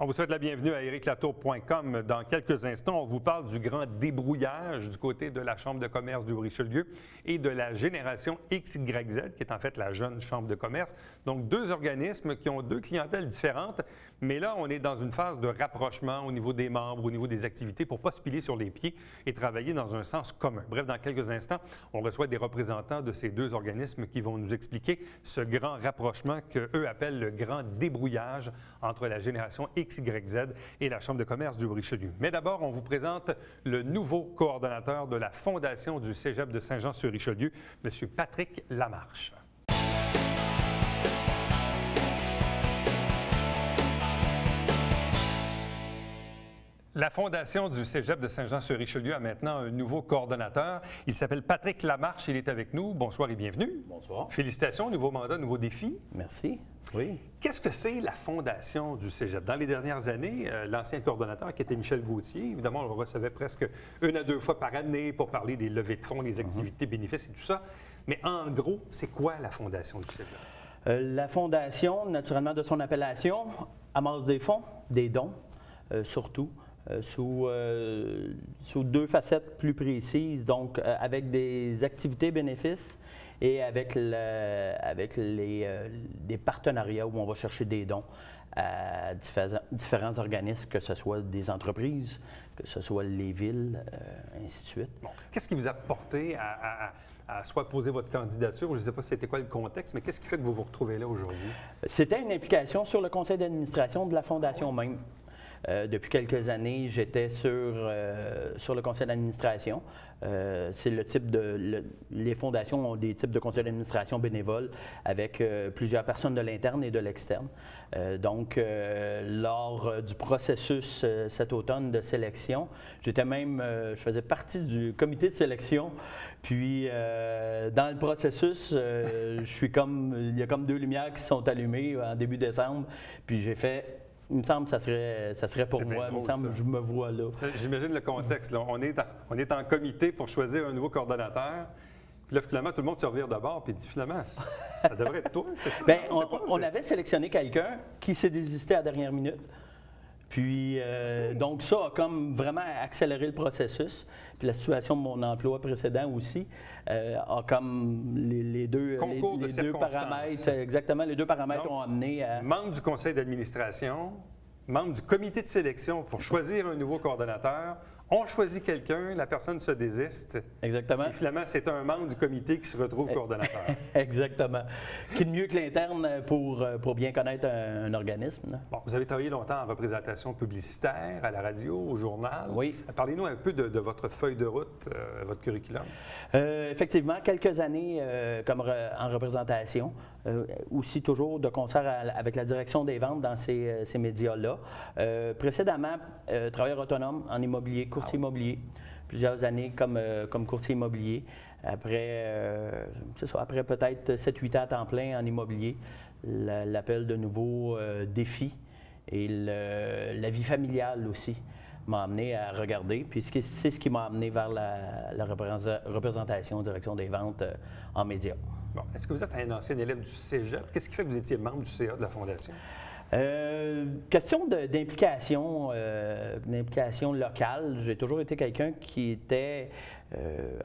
On vous souhaite la bienvenue à ericlatour.com. Dans quelques instants, on vous parle du grand débrouillage du côté de la Chambre de commerce du Richelieu et de la génération XYZ, qui est en fait la jeune Chambre de commerce. Donc, deux organismes qui ont deux clientèles différentes, mais là, on est dans une phase de rapprochement au niveau des membres, au niveau des activités, pour ne pas se piler sur les pieds et travailler dans un sens commun. Bref, dans quelques instants, on reçoit des représentants de ces deux organismes qui vont nous expliquer ce grand rapprochement qu'eux appellent le grand débrouillage entre la génération XYZ et la Chambre de commerce du Richelieu. Mais d'abord, on vous présente le nouveau coordonnateur de la Fondation du Cégep de Saint-Jean-sur-Richelieu, M. Patrick Lamarche. La Fondation du Cégep de Saint-Jean-sur-Richelieu a maintenant un nouveau coordonnateur. Il s'appelle Patrick Lamarche. Il est avec nous. Bonsoir et bienvenue. Bonsoir. Félicitations, nouveau mandat, nouveau défi. Merci. Oui. Qu'est-ce que c'est la Fondation du Cégep? Dans les dernières années, l'ancien coordonnateur, qui était Michel Gauthier, évidemment, on le recevait presque 1 à 2 fois par année pour parler des levées de fonds, des activités bénéfices et tout ça. Mais en gros, c'est quoi la Fondation du Cégep? La Fondation, naturellement, de son appellation, amasse des fonds, des dons, surtout. Sous deux facettes plus précises, donc avec des activités bénéfices et avec des partenariats où on va chercher des dons à différents organismes, que ce soit des entreprises, que ce soit les villes, ainsi de suite. Bon. Qu'est-ce qui vous a porté à soit poser votre candidature, ou je ne sais pas c'était quoi le contexte, mais qu'est-ce qui fait que vous vous retrouvez là aujourd'hui? C'était une implication sur le conseil d'administration de la Fondation même. Depuis quelques années, j'étais sur le conseil d'administration. C'est le type les fondations ont des types de conseil d'administration bénévoles avec plusieurs personnes de l'interne et de l'externe. Donc, lors du processus cet automne de sélection, je faisais partie du comité de sélection. Puis, dans le processus, il y a comme deux lumières qui sont allumées en début décembre. Puis, j'ai fait. Il me semble que ça serait pour moi. Il me semble que je me vois là. J'imagine le contexte. Là. On est en comité pour choisir un nouveau coordonnateur. Puis là, finalement, tout le monde se revire de bord et dit finalement, ça devrait être toi. Bien, on avait sélectionné quelqu'un qui s'est désisté à la dernière minute. Puis, donc ça a comme vraiment accéléré le processus. Puis la situation de mon emploi précédent aussi a comme les deux paramètres. Exactement, les deux paramètres ont amené à... Membre du conseil d'administration, membre du comité de sélection pour choisir un nouveau coordonnateur. On choisit quelqu'un, la personne se désiste. Exactement. Et finalement, c'est un membre du comité qui se retrouve coordonnateur. Exactement. Qui de mieux que l'interne pour bien connaître un organisme. Bon, vous avez travaillé longtemps en représentation publicitaire, à la radio, au journal. Oui. Parlez-nous un peu de votre feuille de route, votre curriculum. Effectivement, quelques années en représentation. Aussi toujours de concert avec la direction des ventes dans ces médias-là. Précédemment, travailleur autonome en immobilier, courtier immobilier, plusieurs années comme courtier immobilier. Après, après peut-être 7-8 ans à temps plein en immobilier, l'appel de nouveaux défis et la vie familiale aussi m'a amené à regarder. Puis c'est ce qui m'a amené vers la représentation, direction des ventes en médias. Bon, est-ce que vous êtes un ancien élève du Cégep? Qu'est-ce qui fait que vous étiez membre du CA de la Fondation? Question d'implication locale. J'ai toujours été quelqu'un qui était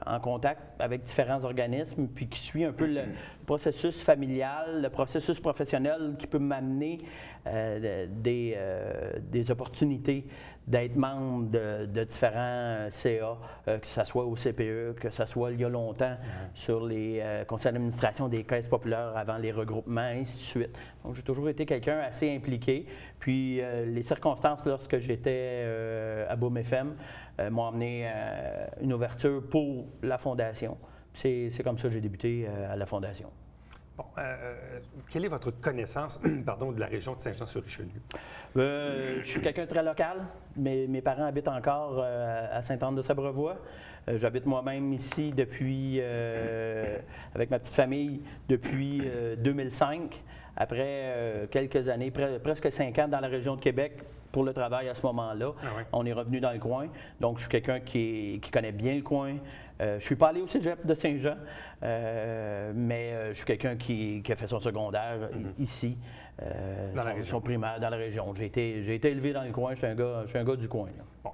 en contact avec différents organismes, puis qui suit un peu le processus familial, le processus professionnel qui peut m'amener des opportunités d'être membre de différents CA, que ce soit au CPE, que ce soit il y a longtemps sur les conseils d'administration des caisses populaires avant les regroupements, ainsi de suite. Donc, j'ai toujours été quelqu'un assez impliqué. Puis, les circonstances lorsque j'étais à Boom FM m'ont amené une ouverture pour la Fondation. C'est comme ça que j'ai débuté à la Fondation. Bon, quelle est votre connaissance de la région de Saint-Jean-sur-Richelieu? Je suis quelqu'un de très local. Mes parents habitent encore à Sainte-Anne-de-Sabrevois. J'habite moi-même ici avec ma petite famille depuis 2005. après quelques années, presque 5 ans dans la région de Québec pour le travail à ce moment-là. Ah oui. On est revenu dans le coin. Donc, je suis quelqu'un qui connaît bien le coin. Je ne suis pas allé au cégep de Saint-Jean, mais je suis quelqu'un qui a fait son secondaire ici, son primaire dans la région. J'ai été élevé dans le coin, je suis un gars du coin. Là. Bon.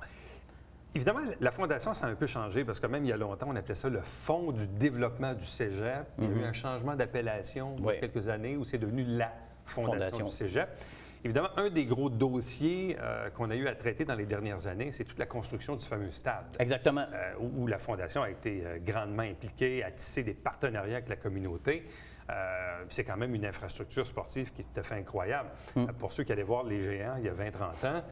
Évidemment, la Fondation, ça a un peu changé parce que même il y a longtemps, on appelait ça le Fonds du développement du cégep. Il y a eu un changement d'appellation il y a quelques années où c'est devenu la Fondation du cégep. Évidemment, un des gros dossiers qu'on a eu à traiter dans les dernières années, c'est toute la construction du fameux stade. Exactement. Où la Fondation a été grandement impliquée, a tissé des partenariats avec la communauté. C'est quand même une infrastructure sportive qui est tout à fait incroyable. Pour ceux qui allaient voir les géants il y a 20-30 ans,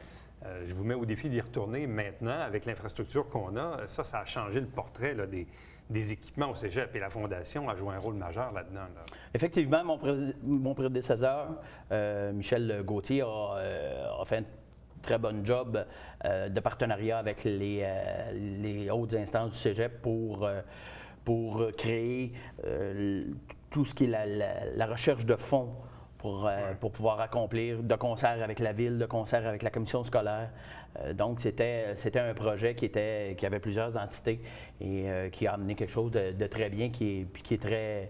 je vous mets au défi d'y retourner maintenant avec l'infrastructure qu'on a. Ça a changé le portrait là, des équipements au cégep et la Fondation a joué un rôle majeur là-dedans. Là. Effectivement, mon prédécesseur, Michel Gauthier, a fait un très bon job de partenariat avec les hautes instances du cégep pour créer tout ce qui est la recherche de fonds pour pouvoir accomplir de concert avec la Ville, de concert avec la commission scolaire. Donc, c'était un projet qui avait plusieurs entités et qui a amené quelque chose de très bien, qui est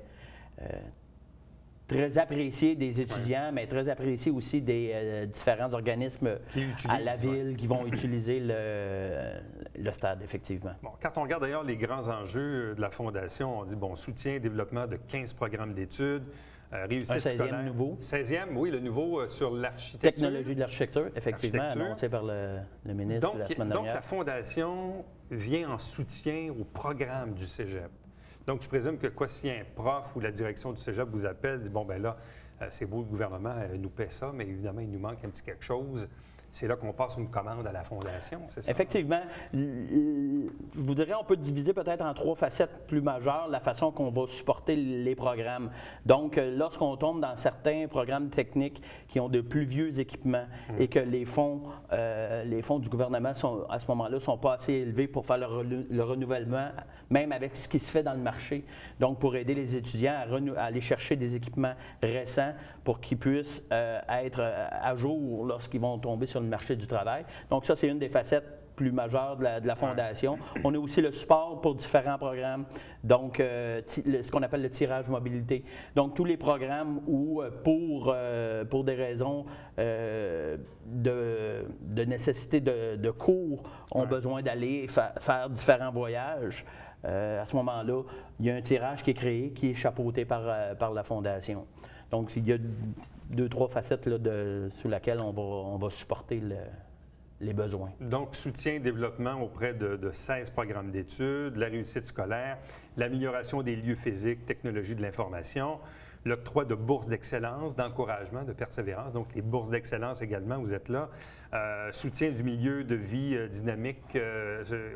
très apprécié des étudiants, mais très apprécié aussi des différents organismes à la Ville qui vont utiliser le stade, effectivement. Bon, quand on regarde d'ailleurs les grands enjeux de la Fondation, on dit, bon, soutien, développement de 15 programmes d'études, réussite scolaire. Un 16e nouveau. 16e, oui, le nouveau sur l'architecture. Technologie de l'architecture, effectivement, annoncé par le ministre la semaine dernière. Donc, la Fondation vient en soutien au programme du cégep. Donc, je présume que si un prof ou la direction du cégep vous appelle, dit, bon, ben là, c'est beau, le gouvernement nous paie ça, mais évidemment, il nous manque un petit quelque chose. C'est là qu'on passe une commande à la Fondation, c'est ça? Effectivement. Je vous dirais, on peut diviser peut-être en 3 facettes plus majeures la façon qu'on va supporter les programmes. Donc, lorsqu'on tombe dans certains programmes techniques qui ont de plus vieux équipements et que les fonds du gouvernement, à ce moment-là, ne sont pas assez élevés pour faire le renouvellement, même avec ce qui se fait dans le marché. Donc, pour aider les étudiants à aller chercher des équipements récents pour qu'ils puissent être à jour lorsqu'ils vont tomber sur le marché du travail. Donc ça, c'est une des facettes plus majeures de la Fondation. On a aussi le support pour différents programmes, donc ce qu'on appelle le tirage mobilité. Donc tous les programmes où, pour des raisons de nécessité de cours, ont besoin d'aller faire différents voyages. À ce moment-là, il y a un tirage qui est créé, qui est chapeauté par la Fondation. Donc, il y a 2-3 facettes là, sous lesquelles on va supporter les besoins. Donc, soutien et développement auprès de 16 programmes d'études, la réussite scolaire, l'amélioration des lieux physiques, technologie de l'information, l'octroi de bourses d'excellence, d'encouragement, de persévérance. Donc, les bourses d'excellence également, vous êtes là. Soutien du milieu de vie dynamique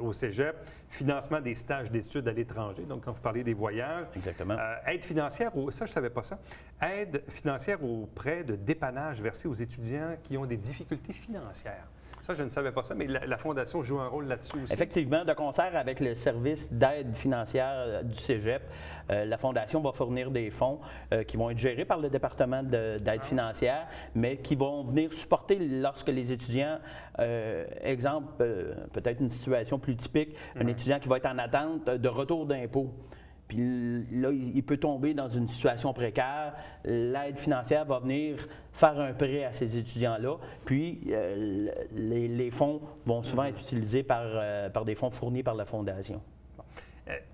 au cégep, financement des stages d'études à l'étranger. Donc, quand vous parlez des voyages. Exactement. Aide financière, ça, je ne savais pas ça. Aide financière auprès de dépannage versé aux étudiants qui ont des difficultés financières. Ça, je ne savais pas ça, mais la Fondation joue un rôle là-dessus aussi. Effectivement, de concert avec le service d'aide financière du cégep, la Fondation va fournir des fonds qui vont être gérés par le département d'aide financière, mais qui vont venir supporter lorsque les étudiants, exemple, peut-être une situation plus typique, un étudiant qui va être en attente de retour d'impôt. Puis là, il peut tomber dans une situation précaire. L'aide financière va venir faire un prêt à ces étudiants-là. Puis les fonds vont souvent être utilisés par des fonds fournis par la Fondation.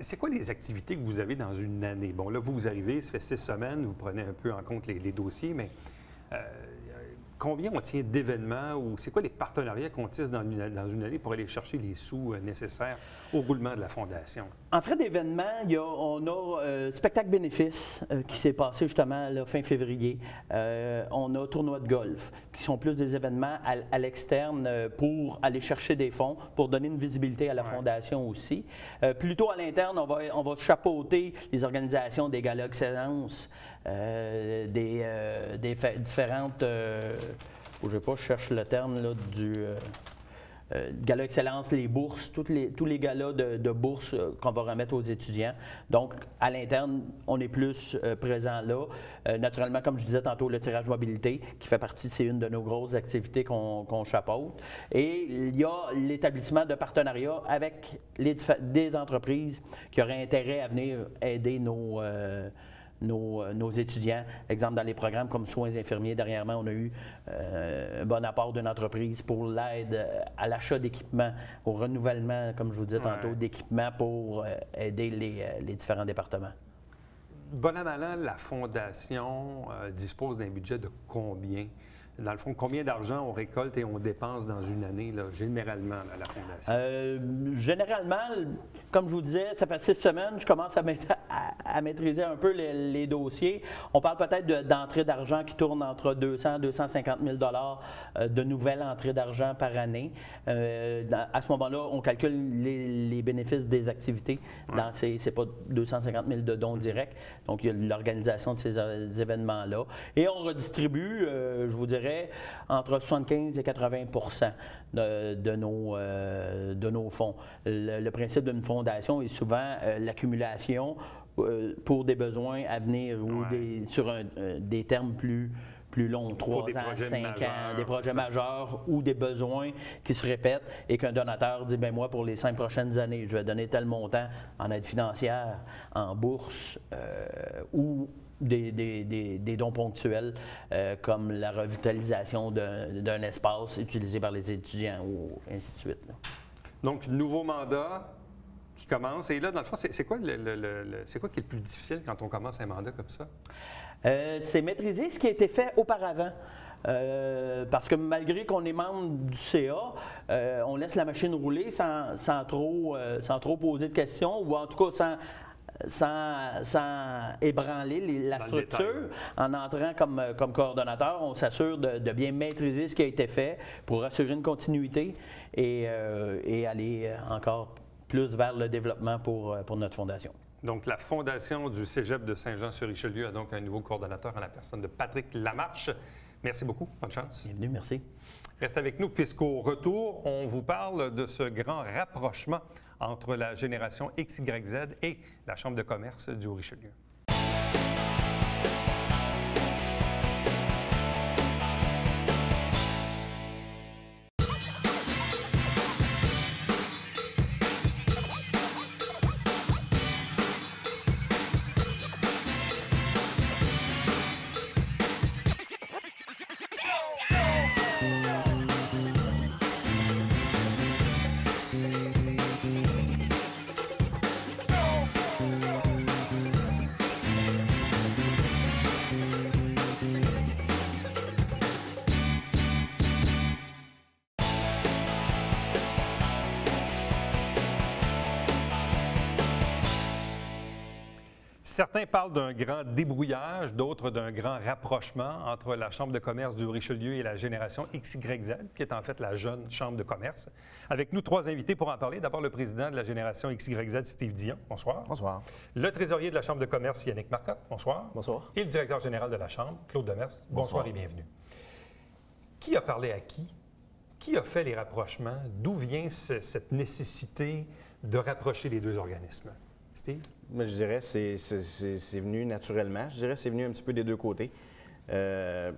C'est quoi les activités que vous avez dans une année? Bon, là, vous arrivez, ça fait 6 semaines, vous prenez un peu en compte les dossiers, mais combien on tient d'événements ou c'est quoi les partenariats qu'on tisse dans une année pour aller chercher les sous nécessaires au roulement de la Fondation? En frais d'événements, on a spectacle bénéfice qui s'est passé justement là, fin février. On a tournoi de golf qui sont plus des événements à l'externe pour aller chercher des fonds, pour donner une visibilité à la Fondation aussi. Plutôt à l'interne, on va chapeauter les organisations des galas d'excellence, différentes, je cherche le terme là, Gala Excellence, les bourses, tous les galas de bourses qu'on va remettre aux étudiants. Donc, à l'interne, on est plus présent là. Naturellement, comme je disais tantôt, le tirage mobilité, qui fait partie, c'est une de nos grosses activités qu'on chapeaute. Et il y a l'établissement de partenariats avec des entreprises qui auraient intérêt à venir aider nos étudiants. Exemple, dans les programmes comme soins infirmiers, dernièrement, on a eu un bon apport d'une entreprise pour l'aide à l'achat d'équipements, au renouvellement, comme je vous disais tantôt, d'équipements pour aider les différents départements. Bon an, mal an, la Fondation dispose d'un budget de combien? Dans le fond, combien d'argent on récolte et on dépense dans une année, là, généralement, à la Fondation? Généralement, comme je vous disais, ça fait 6 semaines, je commence à maîtriser un peu les dossiers. On parle peut-être d'entrées d'argent qui tournent entre 200 et 250 000 de nouvelles entrées d'argent par année. À ce moment-là, on calcule les bénéfices des activités. C'est pas 250 000 de dons directs. Donc, il y a l'organisation de ces événements-là. Et on redistribue, je vous dirais, entre 75 et 80 de nos fonds. Le principe d'une fondation est souvent l'accumulation pour des besoins à venir ou sur des termes plus longs, 3 ans, 5 ans, des projets majeurs ou des besoins qui se répètent et qu'un donateur dit, bien moi, pour les 5 prochaines années, je vais donner tel montant en aide financière, en bourse ou des dons ponctuels comme la revitalisation d'un espace utilisé par les étudiants ou ainsi de suite. Là. Donc, nouveau mandat qui commence. Et là, dans le fond, c'est quoi qui est le plus difficile quand on commence un mandat comme ça? C'est maîtriser ce qui a été fait auparavant. Parce que malgré qu'on est membre du CA, on laisse la machine rouler sans trop poser de questions ou en tout cas sans ébranler la structure. En entrant comme coordonnateur, on s'assure de bien maîtriser ce qui a été fait pour assurer une continuité et aller encore plus vers le développement pour notre fondation. Donc, la Fondation du Cégep de Saint-Jean-sur-Richelieu a donc un nouveau coordonnateur en la personne de Patrick Lamarche. Merci beaucoup. Bonne chance. Bienvenue, merci. Reste avec nous puisqu'au retour, on vous parle de ce grand rapprochement entre la génération XYZ et la Chambre de commerce du Haut-Richelieu. Certains parlent d'un grand débrouillage, d'autres d'un grand rapprochement entre la Chambre de commerce du Haut-Richelieu et la génération XYZ, qui est en fait la jeune Chambre de commerce. Avec nous, 3 invités pour en parler. D'abord, le président de la génération XYZ, Steve Dion. Bonsoir. Bonsoir. Le trésorier de la Chambre de commerce, Yannick Marcotte. Bonsoir. Bonsoir. Et le directeur général de la Chambre, Claude Demers. Bonsoir et bienvenue. Qui a parlé à qui? Qui a fait les rapprochements? D'où vient cette nécessité de rapprocher les deux organismes? Steve? Moi, je dirais que c'est venu naturellement. Je dirais que c'est venu un petit peu des deux côtés. Le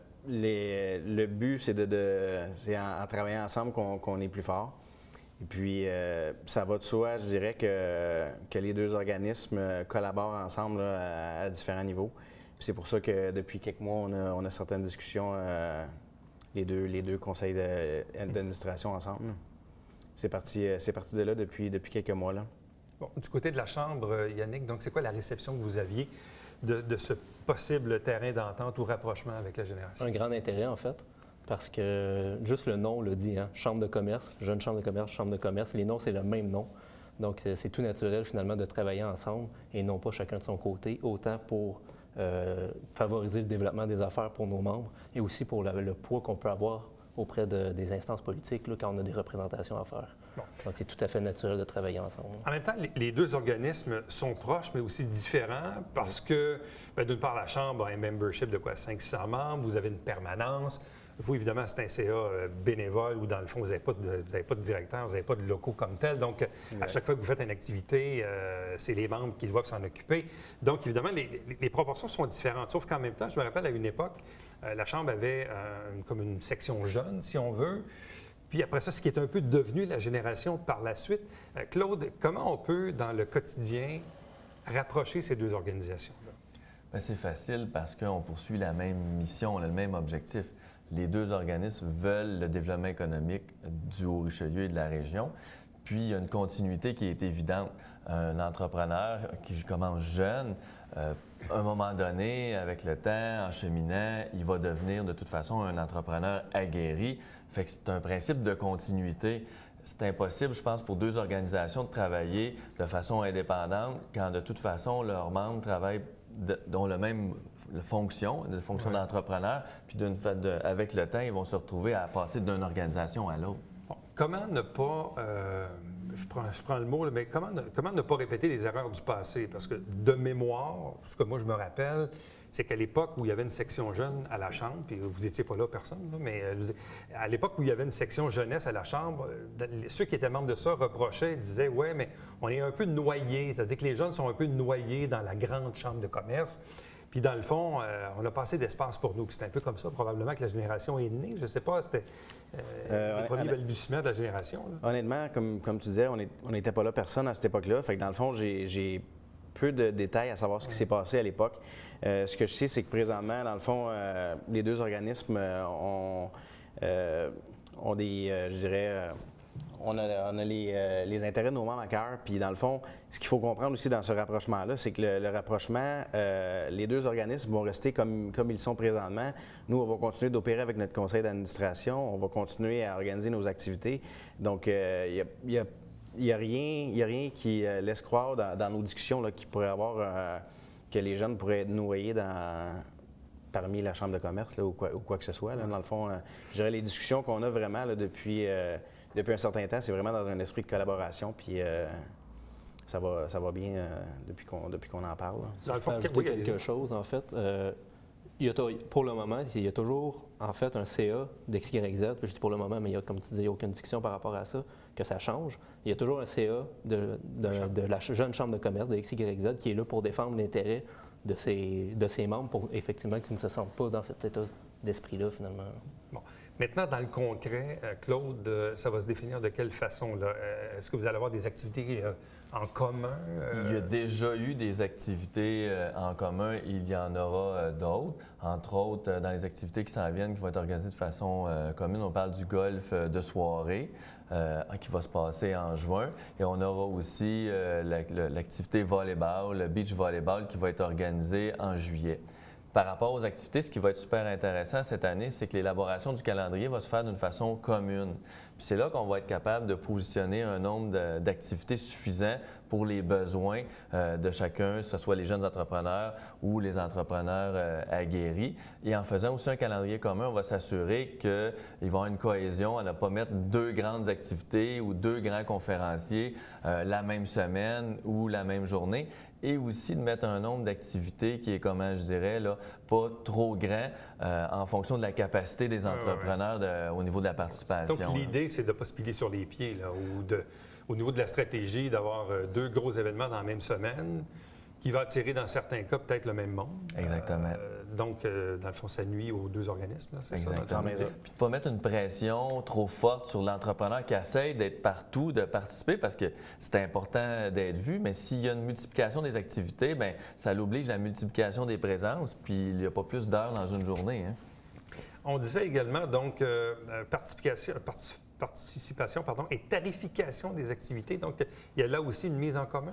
but, c'est en travaillant ensemble qu'on est plus fort. Et puis, ça va de soi, je dirais, que les deux organismes collaborent ensemble là, à différents niveaux. C'est pour ça que depuis quelques mois, on a certaines discussions, les deux conseils d'administration ensemble. C'est parti de là depuis quelques mois. Là. Bon, du côté de la Chambre, Yannick, donc c'est quoi la réception que vous aviez de ce possible terrain d'entente ou rapprochement avec la génération? Un grand intérêt, en fait, parce que juste le nom le dit, hein? Chambre de commerce, jeune chambre de commerce, chambre de commerce, les noms, c'est le même nom. Donc, c'est tout naturel, finalement, de travailler ensemble et non pas chacun de son côté, autant pour favoriser le développement des affaires pour nos membres et aussi pour le poids qu'on peut avoir auprès des instances politiques là, quand on a des représentations à faire. Bon. Donc, c'est tout à fait naturel de travailler ensemble. En même temps, les deux organismes sont proches, mais aussi différents parce que, d'une part, la Chambre a un membership de quoi? 500-600 membres, vous avez une permanence. Vous, évidemment, c'est un CA bénévole où, dans le fond, vous n'avez pas de directeur, vous n'avez pas de locaux comme tel. Donc, à chaque fois que vous faites une activité, c'est les membres qui doivent s'en occuper. Donc, évidemment, les proportions sont différentes. Sauf qu'en même temps, je me rappelle, à une époque, la Chambre avait comme une section jeune, si on veut. Puis après ça, ce qui est un peu devenu la génération par la suite. Claude, comment on peut, dans le quotidien, rapprocher ces deux organisations-là? Bien, c'est facile parce qu'on poursuit la même mission, on a le même objectif. Les deux organismes veulent le développement économique du Haut-Richelieu et de la région. Puis, il y a une continuité qui est évidente. Un entrepreneur qui commence jeune, à un moment donné, avec le temps, en cheminant, il va devenir de toute façon un entrepreneur aguerri. Fait que c'est un principe de continuité. C'est impossible, je pense, pour deux organisations de travailler de façon indépendante quand de toute façon leurs membres travaillent dont la même fonction d'entrepreneur, puis avec le temps, ils vont se retrouver à passer d'une organisation à l'autre. Bon, comment ne pas, je prends le mot, là, mais comment ne pas répéter les erreurs du passé? Parce que de mémoire, ce que moi je me rappelle, c'est qu'à l'époque où il y avait une section jeune à la Chambre, puis vous n'étiez pas là, personne, là, mais à l'époque où il y avait une section jeunesse à la Chambre, ceux qui étaient membres de ça reprochaient, disaient « Ouais, mais on est un peu noyés, c'est-à-dire que les jeunes sont un peu noyés dans la grande Chambre de commerce. » Puis dans le fond, on n'a pas assez d'espace pour nous. Puis c'est un peu comme ça, probablement, que la génération est née. Je ne sais pas, c'était les premiers balbutiements de la génération. Là. Honnêtement, comme tu disais, on n'était pas là, personne à cette époque-là. Fait que dans le fond, j'ai peu de détails à savoir ce qui s'est passé à l'époque. Ce que je sais, c'est que présentement, dans le fond, les deux organismes ont des, je dirais, on a les intérêts de nos membres à cœur. Puis dans le fond, ce qu'il faut comprendre aussi dans ce rapprochement-là, c'est que le rapprochement, les deux organismes vont rester comme ils sont présentement. Nous, on va continuer d'opérer avec notre conseil d'administration. On va continuer à organiser nos activités. Donc, il n'y a rien qui laisse croire dans nos discussions là, qu'il pourrait y avoir que les jeunes pourraient être noyés parmi la Chambre de commerce là, ou quoi que ce soit. Là. Dans le fond, je dirais les discussions qu'on a vraiment là, depuis un certain temps, c'est vraiment dans un esprit de collaboration. Puis ça va bien depuis qu'on en parle. Si je peux ajouter quelque chose, en fait. Pour le moment, il y a toujours, en fait, un CA d'XYZ. Je dis pour le moment, mais il y a, comme tu disais, il n'y a aucune discussion par rapport à ça, que ça change. Il y a toujours un CA de la jeune chambre de commerce de XYZ qui est là pour défendre l'intérêt de ses membres, pour effectivement qu'ils ne se sentent pas dans cet état d'esprit-là, finalement. Bon. Maintenant, dans le concret, Claude, ça va se définir de quelle façon? Là? Est-ce que vous allez avoir des activités en commun? Il y a déjà eu des activités en commun. Il y en aura d'autres. Entre autres, dans les activités qui s'en viennent, qui vont être organisées de façon commune, on parle du golf de soirée qui va se passer en juin. Et on aura aussi l'activité volleyball, le beach volleyball, qui va être organisée en juillet. Par rapport aux activités, ce qui va être super intéressant cette année, c'est que l'élaboration du calendrier va se faire d'une façon commune. Puis c'est là qu'on va être capable de positionner un nombre d'activités suffisant pour les besoins de chacun, que ce soit les jeunes entrepreneurs ou les entrepreneurs aguerris. Et en faisant aussi un calendrier commun, on va s'assurer qu'il va y avoir une cohésion, à ne pas mettre deux grandes activités ou deux grands conférenciers la même semaine ou la même journée. Et aussi de mettre un nombre d'activités qui est, comment je dirais, là, pas trop grand en fonction de la capacité des entrepreneurs au niveau de la participation. Donc, l'idée, c'est de ne pas se piler sur les pieds, là, ou au niveau de la stratégie, d'avoir deux gros événements dans la même semaine qui va attirer, dans certains cas, peut-être le même monde. Exactement. Donc, dans le fond, ça nuit aux deux organismes. C'est exactement. Ça, puis de ne pas mettre une pression trop forte sur l'entrepreneur qui essaie d'être partout, de participer, parce que c'est important d'être vu, mais s'il y a une multiplication des activités, bien, ça l'oblige à la multiplication des présences, puis il n'y a pas plus d'heures dans une journée. Hein. On disait également, donc, participation et tarification des activités. Donc, il y a là aussi une mise en commun?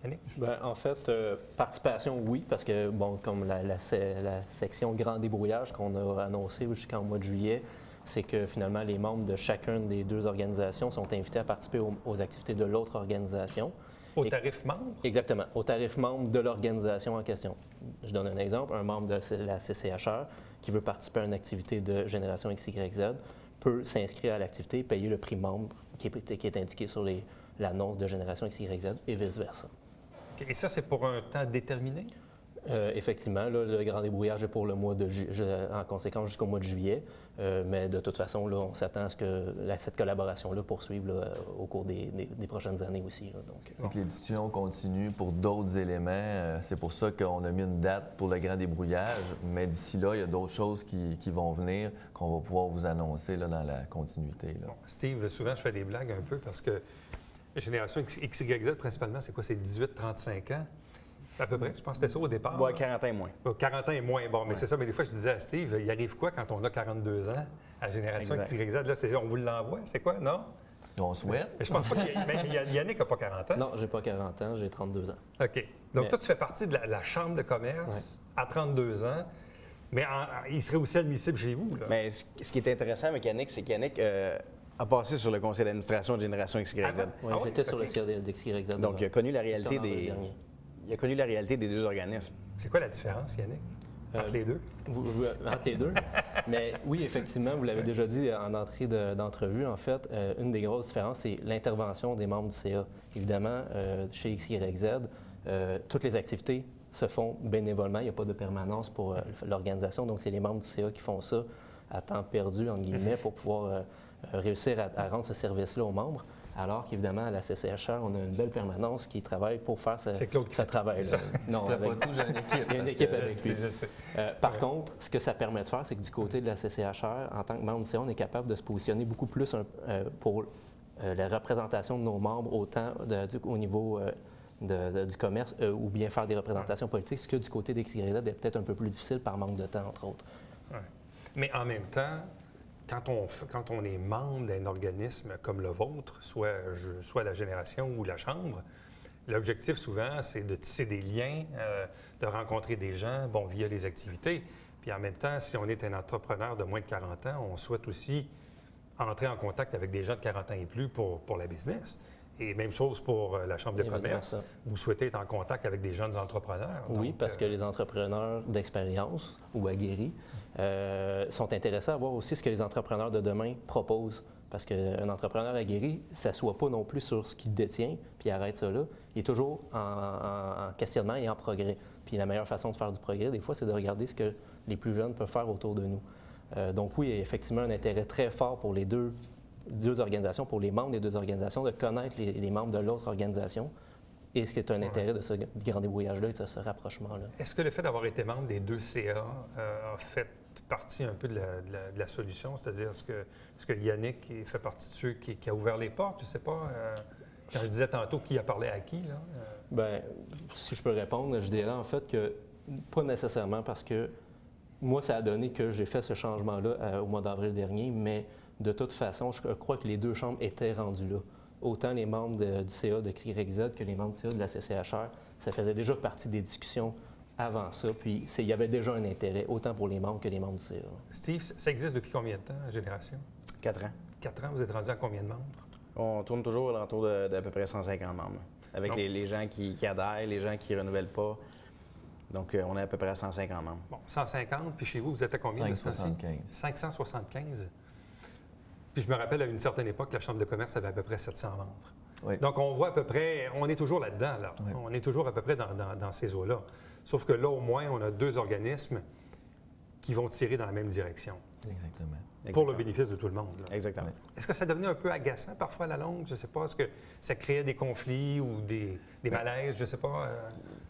Bien, en fait, participation, oui, parce que, bon, comme la section grand débrouillage qu'on a annoncé jusqu'en mois de juillet, c'est que finalement, les membres de chacune des deux organisations sont invités à participer aux activités de l'autre organisation. Au tarif membre? Exactement, au tarif membre de l'organisation en question. Je donne un exemple. Un membre de la CCHR qui veut participer à une activité de génération XYZ peut s'inscrire à l'activité, payer le prix membre qui est indiqué sur l'annonce de génération XYZ et vice-versa. Et ça, c'est pour un temps déterminé? Effectivement, là, le grand débrouillage est pour le mois de en conséquence jusqu'au mois de juillet. Mais de toute façon, là, on s'attend à ce que cette collaboration-là poursuive là, au cours des prochaines années aussi. Là, donc, les discussions continuent pour d'autres éléments. C'est pour ça qu'on a mis une date pour le grand débrouillage. Mais d'ici là, il y a d'autres choses qui vont venir qu'on va pouvoir vous annoncer là, dans la continuité. Là. Bon, Steve, souvent, je fais des blagues un peu parce que la génération XYZ, principalement, c'est quoi? C'est 18-35 ans? À peu près, je pense que c'était ça au départ. Ouais, 40 ans et moins. 40 ans et moins. Bon, mais c'est ça. Mais des fois, je disais à Steve, il arrive quoi quand on a 42 ans à la génération XYZ? Là, on vous l'envoie, c'est quoi? Non? On souhaite. Mais je pense pas Yannick n'a pas 40 ans. Non, j'ai pas 40 ans, j'ai 32 ans. OK. Donc, toi, tu fais partie de la Chambre de commerce à 32 ans. Mais il serait aussi admissible chez vous. Là. Mais ce qui est intéressant avec Yannick, c'est qu'Yannick a passé sur le conseil d'administration de Génération XYZ. Oui, j'étais sur le CA d'XYZ. Donc, il a connu la réalité des deux organismes. C'est quoi la différence, Yannick, entre les deux? Entre les deux. Mais oui, effectivement, vous l'avez déjà dit en entrée d'entrevue, en fait, une des grosses différences, c'est l'intervention des membres du CA. Évidemment, chez XYZ, toutes les activités se font bénévolement. Il n'y a pas de permanence pour l'organisation. Donc, c'est les membres du CA qui font ça à temps perdu, entre guillemets, pour pouvoir réussir à rendre ce service-là aux membres. Alors qu'évidemment, à la CCHR, on a une belle permanence qui travaille pour faire ce travail-là. Non, pas tout, j'ai une équipe. Il y a une équipe avec lui. Par contre, ce que ça permet de faire, c'est que du côté de la CCHR, en tant que membre du CA, on est capable de se positionner beaucoup plus pour la représentation de nos membres, autant au niveau du commerce ou bien faire des représentations politiques, ce que du côté des XYZ est peut-être un peu plus difficile par manque de temps, entre autres. Ouais. Mais en même temps, quand on est membre d'un organisme comme le vôtre, soit la Génération ou la Chambre, l'objectif souvent, c'est de tisser des liens, de rencontrer des gens, bon, via les activités. Puis en même temps, si on est un entrepreneur de moins de 40 ans, on souhaite aussi entrer en contact avec des gens de 40 ans et plus pour la business. Et même chose pour la Chambre de commerce. Vous souhaitez être en contact avec des jeunes entrepreneurs. Oui, donc, parce que les entrepreneurs d'expérience ou aguerris sont intéressés à voir aussi ce que les entrepreneurs de demain proposent. Parce qu'un entrepreneur aguerri ne s'assoit pas non plus sur ce qu'il détient, puis arrête ça là. Il est toujours en questionnement et en progrès. Puis la meilleure façon de faire du progrès, des fois, c'est de regarder ce que les plus jeunes peuvent faire autour de nous. Donc oui, il y a effectivement un intérêt très fort pour les deux organisations, pour les membres des deux organisations, de connaître les membres de l'autre organisation. Et ce qui est un intérêt de ce grand débrouillage-là et de ce rapprochement-là. Est-ce que le fait d'avoir été membre des deux CA a fait partie un peu de la solution? C'est-à-dire, est-ce que Yannick fait partie de ceux qui a ouvert les portes? Je ne sais pas. Quand je disais tantôt qui a parlé à qui, là? Bien, si je peux répondre, je dirais en fait que pas nécessairement parce que moi, ça a donné que j'ai fait ce changement-là au mois d'avril dernier, mais de toute façon, je crois que les deux chambres étaient rendues là. Autant les membres du CA de XYZ que les membres du CA de la CCHR, ça faisait déjà partie des discussions avant ça, puis il y avait déjà un intérêt, autant pour les membres que les membres du CA. Steve, ça existe depuis combien de temps, Génération? 4 ans. 4 ans, vous êtes rendu à combien de membres? On tourne toujours alentour d'à peu près 150 membres, avec les gens qui adhèrent, les gens qui ne renouvellent pas. Donc, on est à peu près à 150 membres. Bon, 150, puis chez vous, vous êtes à combien? 575. 575. Puis je me rappelle, à une certaine époque, la Chambre de commerce avait à peu près 700 membres. Oui. Donc, on voit à peu près, on est toujours là-dedans, là. Oui. On est toujours à peu près dans ces eaux-là. Sauf que là, au moins, on a deux organismes qui vont tirer dans la même direction. Exactement. Pour le bénéfice de tout le monde. Là. Exactement. Est-ce que ça devenait un peu agaçant parfois à la longue? Je ne sais pas. Est-ce que ça créait des conflits ou des malaises? Je ne sais pas.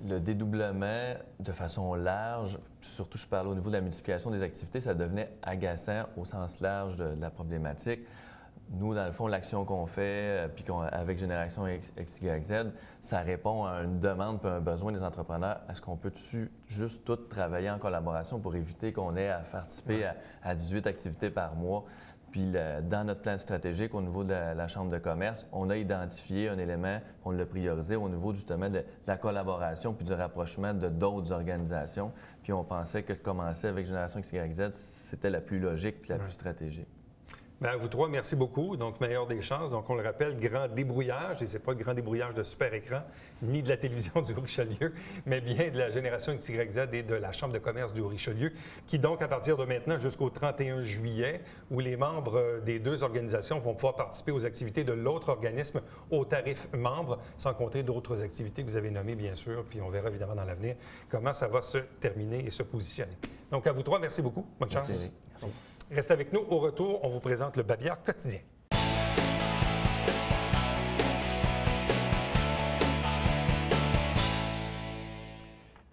Le dédoublement de façon large, surtout je parle au niveau de la multiplication des activités, ça devenait agaçant au sens large de la problématique. Nous, dans le fond, l'action qu'on fait, puis avec Génération XYZ, ça répond à une demande et un besoin des entrepreneurs. Est-ce qu'on peut-tu juste tous travailler en collaboration pour éviter qu'on ait à participer à 18 activités par mois? Puis dans notre plan stratégique, au niveau de la Chambre de commerce, on a identifié un élément, on l'a priorisé au niveau justement de la collaboration puis du rapprochement de d'autres organisations. Puis on pensait que commencer avec Génération XYZ, c'était la plus logique puis la plus stratégique. Bien, à vous trois, merci beaucoup. Donc, meilleure des chances. Donc, on le rappelle, grand débrouillage, et ce n'est pas le grand débrouillage de super écran, ni de la télévision du Richelieu, mais bien de la génération XYZ et de la Chambre de commerce du Richelieu, qui donc, à partir de maintenant jusqu'au 31 juillet, où les membres des deux organisations vont pouvoir participer aux activités de l'autre organisme au tarif membre, sans compter d'autres activités que vous avez nommées, bien sûr, puis on verra évidemment dans l'avenir comment ça va se terminer et se positionner. Donc, à vous trois, merci beaucoup. Bonne chance. Merci. Restez avec nous. Au retour, on vous présente le Babillard quotidien.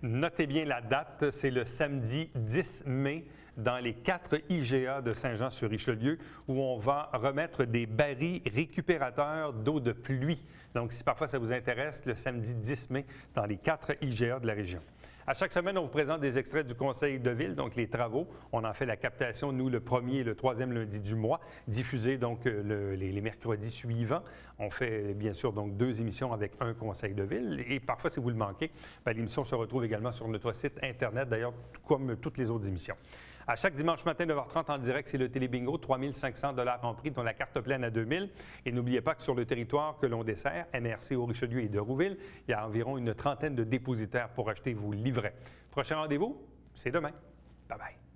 Notez bien la date, c'est le samedi 10 mai dans les 4 IGA de Saint-Jean-sur-Richelieu où on va remettre des barils récupérateurs d'eau de pluie. Donc, si parfois ça vous intéresse, le samedi 10 mai dans les 4 IGA de la région. À chaque semaine, on vous présente des extraits du Conseil de ville, donc les travaux. On en fait la captation, nous, le 1er et le 3e lundi du mois, diffusés donc les mercredis suivants. On fait bien sûr donc 2 émissions avec un Conseil de ville. Et parfois, si vous le manquez, l'émission se retrouve également sur notre site Internet, d'ailleurs, comme toutes les autres émissions. À chaque dimanche matin, 9h30 en direct, c'est le Télébingo, 3 500 $ en prix, dont la carte pleine à 2 000. Et n'oubliez pas que sur le territoire que l'on dessert, MRC au Richelieu et de Rouville, il y a environ une trentaine de dépositaires pour acheter vos livrets. Prochain rendez-vous, c'est demain. Bye bye.